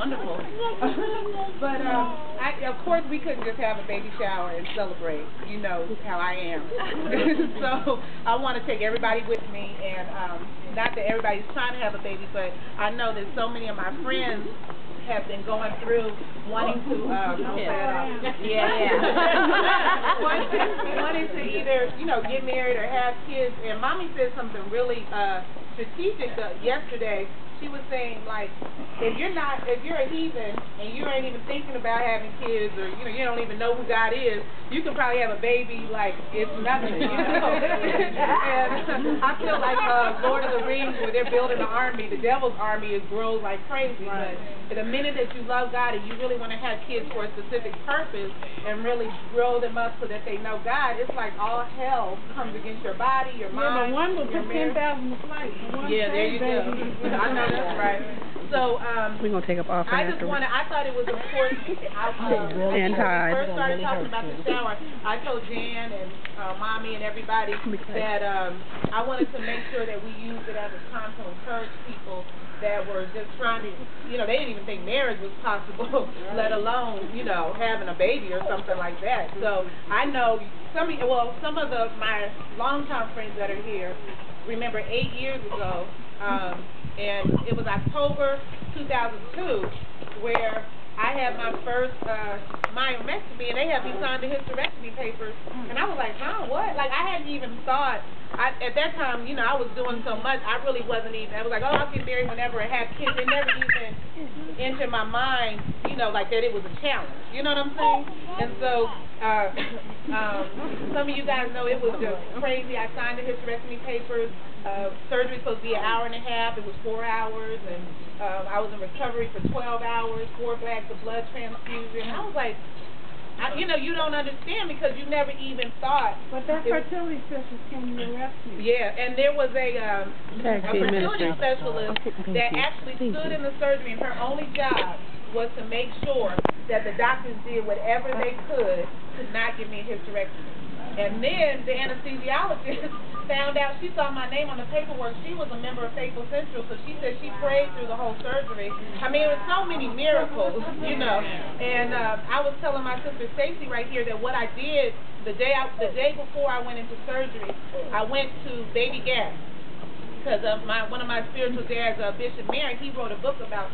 wonderful. But of course, we couldn't just have a baby shower and celebrate. You know how I am. So I want to take everybody with me, and not that everybody's trying to have a baby, but I know that so many of my friends have been going through wanting to wanting to either get married or have kids. And Mommy said something really strategic yesterday. She was saying, like, if you're a heathen and you ain't even thinking about having kids, or you don't even know who God is, you can probably have a baby like it's nothing, And I feel like Lord of the Rings, where they're building an army, the devil's army grows like crazy. Right. But the minute that you love God and you really want to have kids for a specific purpose and really grow them up so that they know God, it's like all hell comes against your body, your mind. The one will put 10,000 to flight. Yeah, there you go. I know that's right. So we're gonna take up offering. I thought it was important. When we first started talking about the shower, I told Jan and Mommy and everybody that I wanted to make sure that we used it as a time to encourage people that were just trying to, they didn't even think marriage was possible, let alone, having a baby or something like that. So I know some of my longtime friends that are here remember 8 years ago, and it was October 2002, where I had my first myomectomy, and they had me sign the hysterectomy papers, and I was like, huh, what? Like, I hadn't even thought, at that time, I was doing so much, I really wasn't even, I was like, oh, I'll get married whenever I have kids. It never even entered my mind, like that it was a challenge, you know what I'm saying? And so, some of you guys know it was just crazy. I signed the hysterectomy papers. Surgery was supposed to be an hour and a half. It was 4 hours, and I was in recovery for 12 hours, 4 bags of blood transfusion. I was like, you don't understand because you never even thought. But that fertility specialist came to your rescue. Yeah, and there was a fertility specialist that actually stood in the surgery, and her only job was to make sure that the doctors did whatever they could to not give me a hysterectomy. And then the anesthesiologist found out, she saw my name on the paperwork. She was a member of Faithful Central, so she said she prayed through the whole surgery. I mean, it was so many miracles, And I was telling my sister Stacy right here that what I did the day before I went into surgery, I went to Baby Gap because one of my spiritual dads, Bishop Mary, he wrote a book about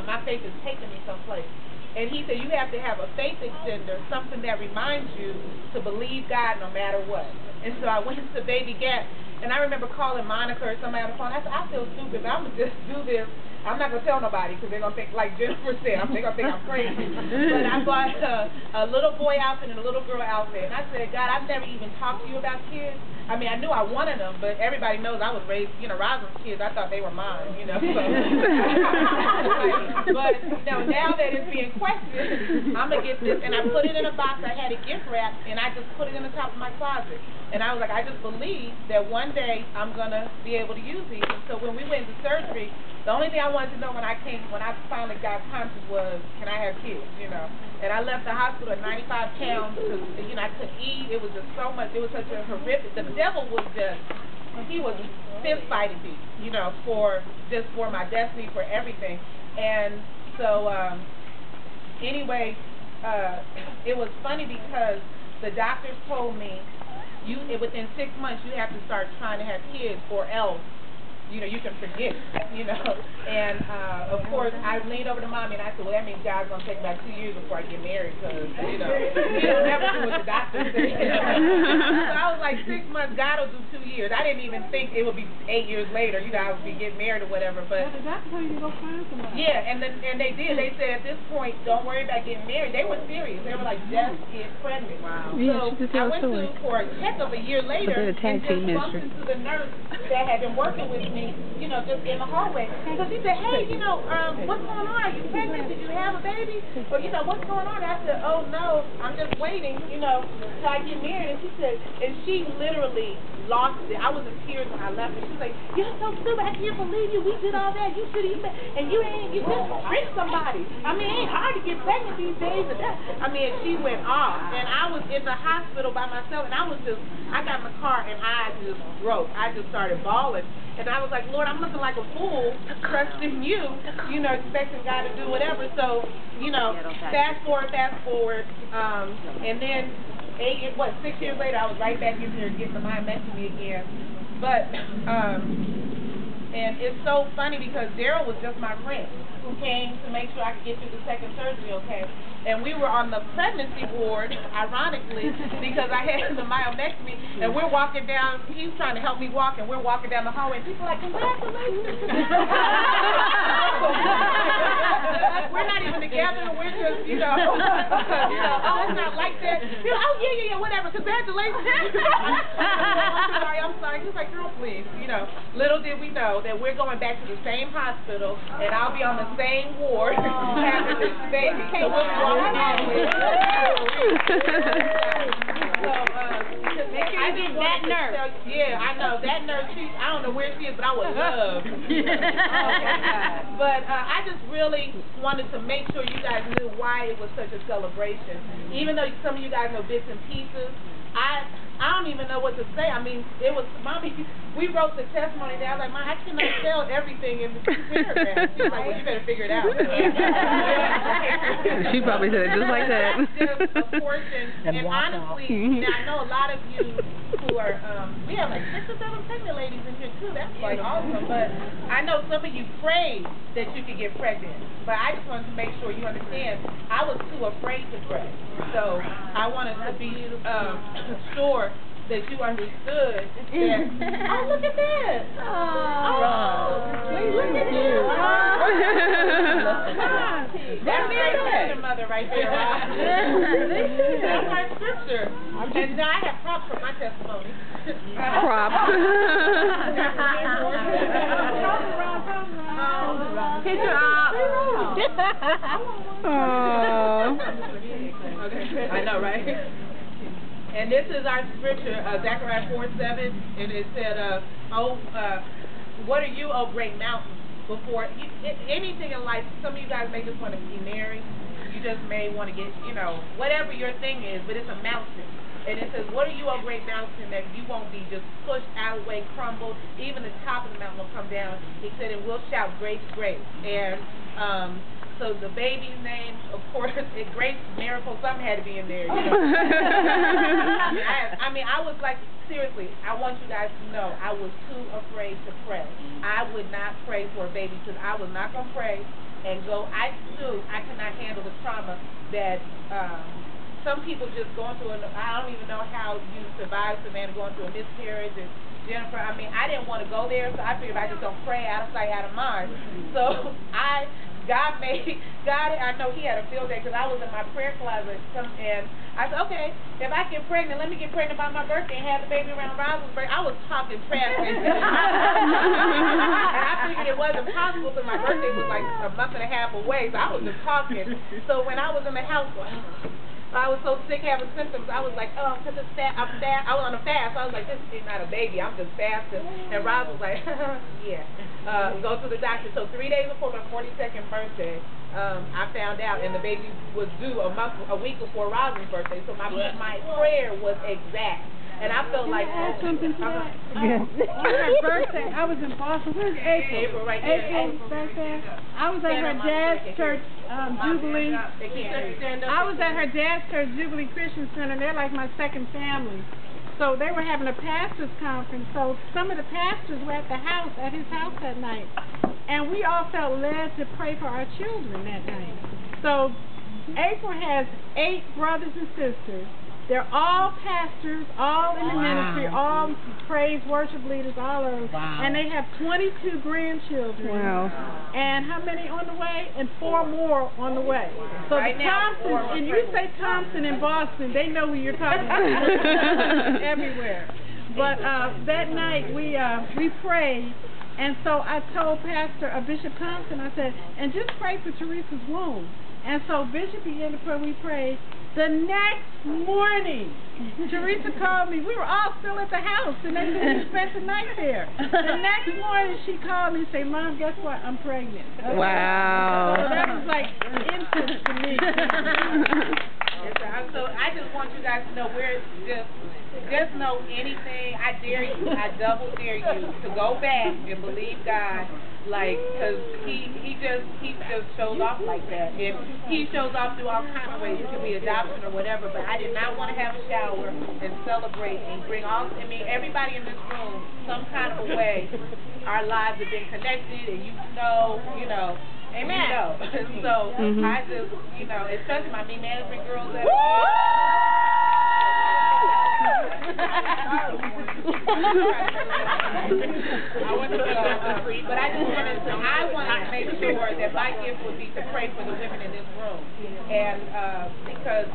my faith is taking me someplace. And he said you have to have a faith extender, something that reminds you to believe God no matter what. And so I went to Baby Gap, and I remember calling Monica or somebody on the phone. I said, I feel stupid, but I'm going to just do this. I'm not going to tell nobody because they're going to think, like Jennifer said, they're going to think I'm crazy. But I bought a little boy outfit and a little girl outfit. And I said, God, I've never even talked to you about kids. I mean, I knew I wanted them, but everybody knows I was raised, Rosalind's kids. I thought they were mine, So. But now that it's being questioned, I'm going to get this. And I put it in a box. I had it gift wrapped, and I just put it in the top of my closet. And I was like, I just believe that one day I'm going to be able to use these. And so when we went to surgery, the only thing I wanted to know when I finally got conscious was, can I have kids, And I left the hospital at 95 pounds because, I couldn't eat. It was just so much. It was such a horrific. The devil was he was fist fighting me, for my destiny, for everything. And so, anyway, it was funny because the doctors told me, within 6 months you have to start trying to have kids, or else you can forget, And of course, I leaned over to Mommy and I said, well, that means God's going to take about 2 years before I get married because, you never do what the doctor said. So I was like, 6 months, God will do 2 years. I didn't even think it would be 8 years later, I would be getting married or whatever. But the doctor told you to go find somebody. Yeah, and they did. They said at this point, don't worry about getting married. They were serious. They were like, just get pregnant. Wow. Yeah, so I went to for a checkup a year later and just bumped into the nurse that had been working with me, just in the hallway. So she said, hey, what's going on? Are you pregnant? Did you have a baby? Or, what's going on? And I said, oh, no, I'm just waiting, till I get married. And she said, and she literally lost it. I was in tears when I left her. She was like, you're so stupid. I can't believe you. We did all that. You should have, and you just trick somebody. I mean, it ain't hard to get pregnant these days. She went off. And I was in the hospital by myself, and I got in the car, and I just broke. I just started bawling. And I was like, Lord, I'm looking like a fool, trusting you, expecting God to do whatever. So, fast forward, and then 6 years later, I was right back in here getting the myomectomy again. But, and it's so funny because Darryl was just my friend who came to make sure I could get through the second surgery okay. And we were on the pregnancy ward, ironically, because I had the myomectomy, and we're walking down, he's trying to help me walk, and we're walking down the hallway, and people are like, congratulations. We're not even together, we're just, oh, it's not like that. You're like, oh, yeah, whatever, congratulations. I'm sorry. He's like, girl, please. Little did we know that we're going back to the same hospital, and I'll be on the same ward having this baby. So we'll be walking on with. I get that nurse. Yeah, I know. That nurse, I don't know where she is, but I would love. But I just really wanted to make sure you guys knew why it was such a celebration. Even though some of you guys know bits and pieces, I don't even know what to say. I mean, it was, Mommy, we wrote the testimony there. I was like, Mom, I cannot tell everything in the paragraph. She was like, well, you better figure it out. She probably said it just like that. That's just a portion. And honestly, I know a lot of you who are, we have like 6 or 7 pregnant ladies in here too. That's like awesome. But I know some of you prayed that you could get pregnant. But I just wanted to make sure you understand, I was too afraid to pray. So I wanted to be sure that you understood that, oh, look at that. Oh, look at you. That's great mother right there. That's my scripture. And now I have props for my testimony. Props. Picture up. I know, right? And this is our scripture, Zechariah 4:7, and it said, what are you, O great mountain? Before anything in life, some of you guys may just want to be married. You just may want to get, whatever your thing is, but it's a mountain. And it says, what are you, O great mountain, that you won't be just pushed out of the way, crumbled. Even the top of the mountain will come down. He said, and we'll shout, grace, grace. And so the baby's name, of course, Grace Miracle, something had to be in there. I mean, I was like, seriously, I want you guys to know, I was too afraid to pray. I would not pray for a baby because I was not going to pray and go. I cannot handle the trauma that some people just going through. I don't even know how you survived, Savannah, going through a miscarriage. And Jennifer, I mean, I didn't want to go there, so I figured I just don't pray out of sight, out of mind. So God, I know he had a field day because I was in my prayer closet, and I said, okay, if I get pregnant, let me get pregnant by my birthday and have the baby around Rosalind's birthday. I was talking trash. And I figured it wasn't possible because my birthday was like a month and a half away, so I was just talking. So when I was in the house, I was so sick having symptoms. I was like, oh, because it's fast. I'm fast. I was on a fast. I was like, this is not a baby. I'm just fasting. And Rob was like, yeah. Go to the doctor. So 3 days before my 42nd birthday, I found out, and the baby was due a week before Rosalind's birthday. So my prayer was exact. And I felt like something to that. On her birthday, I was in Boston. Where's April? April, right there. April's birthday. I was at her dad's church Jubilee. I was at her dad's church Jubilee Christian Center. They're like my second family. So they were having a pastors conference. So some of the pastors were at his house that night, and we all felt led to pray for our children that night. So April has 8 brothers and sisters. They're all pastors, all in the ministry, all praise, worship leaders, all of them. And they have 22 grandchildren. Wow. And how many on the way? And 4 more on the way. So right the Thompsons, and you say Thompson in Boston, they know who you're talking about. Everywhere. But that night we prayed. And so I told Bishop Thompson, I said, and just pray for Teresa's womb. And so Bishop began to pray, we prayed. The next morning, Teresa called me. We were all still at the house, and they said we spent the night there. The next morning, she called me and said, Mom, guess what? I'm pregnant. Wow. So that was like instant to me. So I just want you guys to know we're just, just know anything, I dare you, I double dare you to go back and believe God, like, because he just shows off like that. And he shows off through all kinds of ways. It could be adoption or whatever, but I did not want to have a shower and celebrate and bring all, I mean, everybody in this room, some kind of a way, our lives have been connected, and you know, amen. So I just, especially my me management girls at I wanted to make sure that my gift would be to pray for the women in this room, and because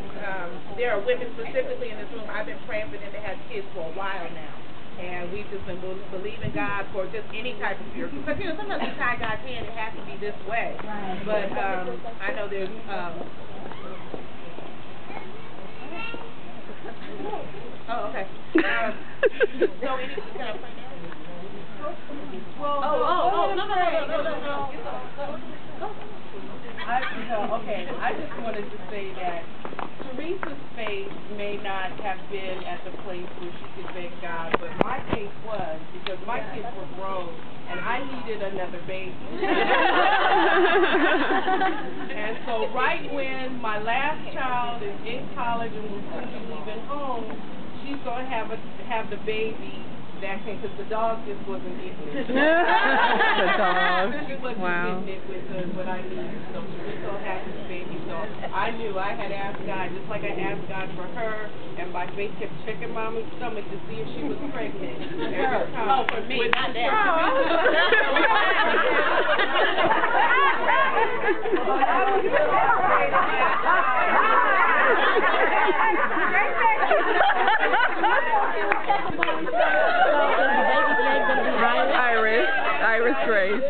there are women specifically in this room, I've been praying for them to have kids for a while now. And we've just been believing God for just any type of miracle. Because, sometimes we tie God's hand, it has to be this way. But I know there's... oh, okay. So, can I play now? Well, no. Okay, I just wanted to say that Teresa's faith may not have been at the place where she could thank God, but my case was, because my kids were grown, and I needed another baby. And so right when my last child is in college and will soon be leaving home, she's going to have the baby that can, because the dog just wasn't getting it. The dog. She wasn't getting it with what I needed, so we still have this baby. So I knew I had asked God, just like I asked God for her, and my faith kept checking Mommy's stomach to see if she was pregnant. Oh, for me, not that. Iris Grace.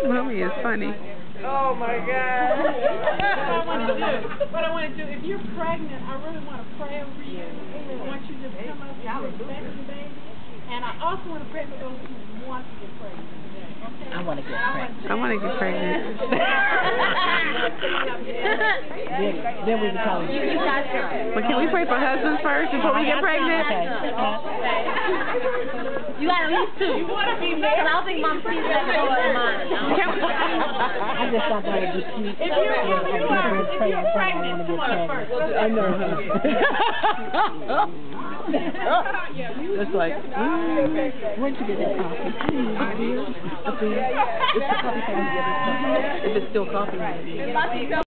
Mommy is funny. Oh my God. What I want to do, if you're pregnant, I really want to pray over you. I want you to come up and respect the baby. And I also want to pray for those who want to get pregnant. Okay? I want to get pregnant. Then we can call you. But can we pray for husbands first before we get pregnant? You got at least two. Because I don't think Mom sees that before in mine. I just thought that would be cute. If you're pregnant, come on up first. I know. It's like, Where'd you get that coffee? Up here. Up here. It's the coffee. If it's still coffee.